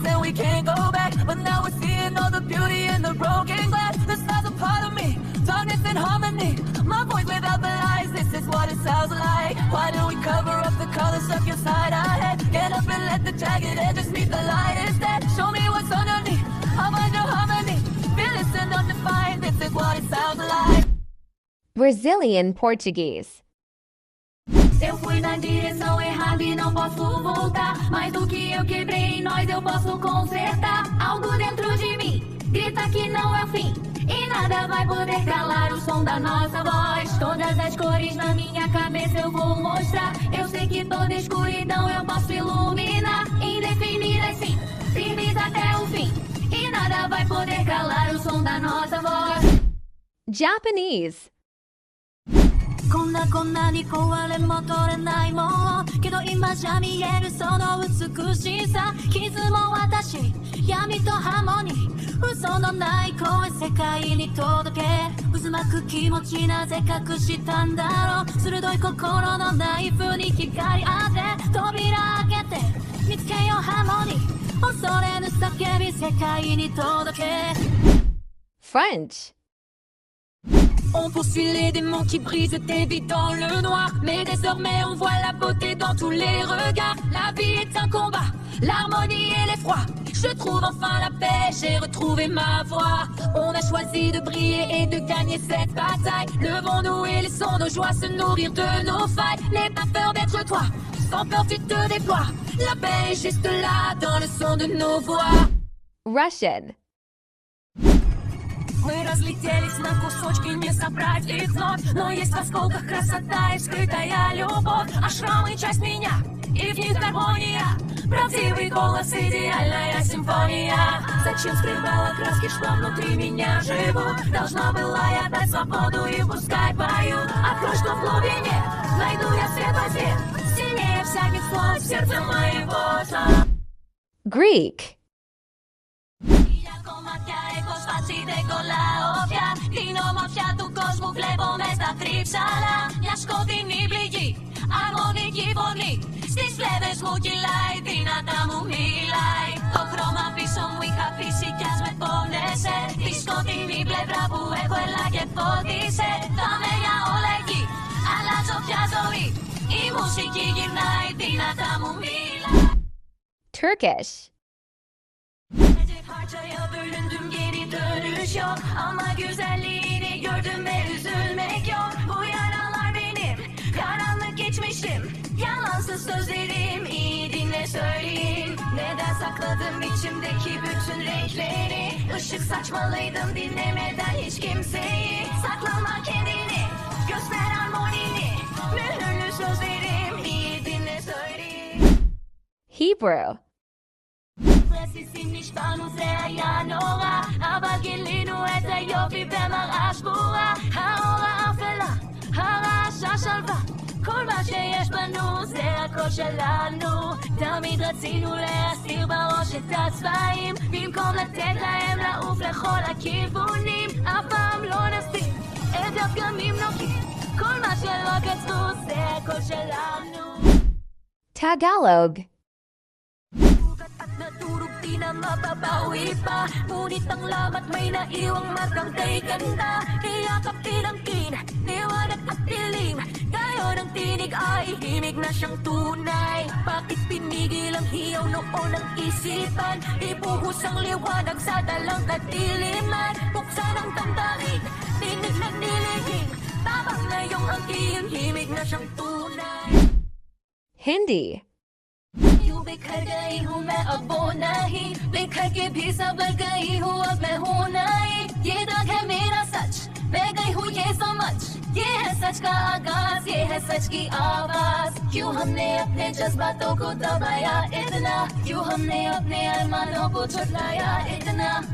and we can't go back. But now we're seeing all the beauty in the broken glass. The stars are part of me, darkness and harmony. My voice without the lies, this is what it sounds like. Why do we cover up the colors stuck inside our head? Get up and let the jagged edges meet the light instead. Show me what's underneath, I'll find your harmony. Fearless and undefined, this is what it sounds like. Brazilian Portuguese. Eu fui na direção errada e não posso voltar. Mas o que eu quebrei em nós eu posso consertar. Algo dentro de mim grita que não é o fim. E nada vai poder calar o som da nossa voz. Todas as cores na minha cabeça eu vou mostrar. Eu sei que toda escuridão eu posso iluminar. Indefinidas sim, firmes até o fim. E nada vai poder calar o som da nossa voz. Japanese. こんなに壊れも取れないもんけど今じゃ見えるその美しさ傷も私闇とハーモニー嘘のない声世界に届け渦巻く気持ちなぜ隠したんだろう鋭い心のナイフに光当て扉開けて見つけようハーモニー恐れぬ叫び世界に届け French. On poursuit les démons qui brisent tes vies dans le noir. Mais désormais on voit la beauté dans tous les regards. La vie est un combat, l'harmonie et l'effroi. Je trouve enfin la paix, j'ai retrouvé ma voix. On a choisi de briller et de gagner cette bataille. Levons-nous et laissons nos joies se nourrir de nos failles. N'aie pas peur d'être toi, sans peur tu te déploies. La paix est juste là dans le son de nos voix. Russian. Мы разлетелись на кусочки, не собрать их вновь. Но есть в осколках красота и скрытая любовь. А шрамы — часть меня, и в них гармония. Правдивый голос, идеальная симфония. Зачем скрывала краски, что внутри меня живут? Должна была я дать свободу и пускай поют. Открой, что в глубине, найду я свет во тьме. Сильнее всяких слов в сердце моего. Greek. Tego la ofiar Δινόμορφια του κόσμου βλέπω μες στα τρίψαλα. Μια σκοτεινή πληγή, αρμονική φωνή. Στις φλέβες μου κυλάει, δυνατά μου μιλάει. Το χρώμα πίσω μου είχα αφήσει κι ας με πόνεσαι. Τη σκοτεινή πλευρά που έχω έλα και φώτισε. Θα με για όλα εκεί, αλλάζω πια ζωή. Η μουσική γυρνάει, δυνατά μου μιλάει. Turkish. Parçaya bölündüm geri dönüş yok. Ama güzelliğini gördüm ve üzülmek yok. Bu yaralar benim, karanlık geçmişim. Yalansız sözlerim, iyi dinle söyleyeyim. Neden sakladım içimdeki bütün renkleri? Işık saçmalıydım dinlemeden hiç kimseyi. Saklama kendini, göster harmonini. Mühürlü sözlerim, iyi dinle söyleyeyim. Hebrew. רסיסים נשברנו זה היה נורא אבל גילינו את היופי במראה שבורה האור האפלה, הרעשה שלווה כל מה שיש בנו זה הכל שלנו תמיד רצינו להסתיר בראש את הצבעים במקום לתת להם לעוף לכל הכיוונים אף פעם לא נסתיר את הפגמים נוקעים כל מה שלא כתבו זה הכל שלנו Tagalog. Naturog di na mababawi pa Ngunit ang lamat may naiwang markang kay ganda Iyakap tinangkin, liwanag at dilim Gayon ang tinig ay himig na siyang tunay Bakit pinigil ang hiyaw noon ang isipan Ibuhos ang liwanag sa dalang kadiliman Buksan ang damdamin, tinig na nilihim Tabang na yung angking, himig na siyang tunay Hindi. यूं बिखर गई हूँ मैं अब वो नहीं बिखर के भी संभल गई हूँ अब मैं हूँ नहीं ये दाग है मेरा सच मैं गई हूँ ये समझ ये है सच का आगाज ये है सच की आवाज क्यों हमने अपने जज्बातों को दबाया इतना क्यों हमने अपने अरमानों को झुठलाया इतना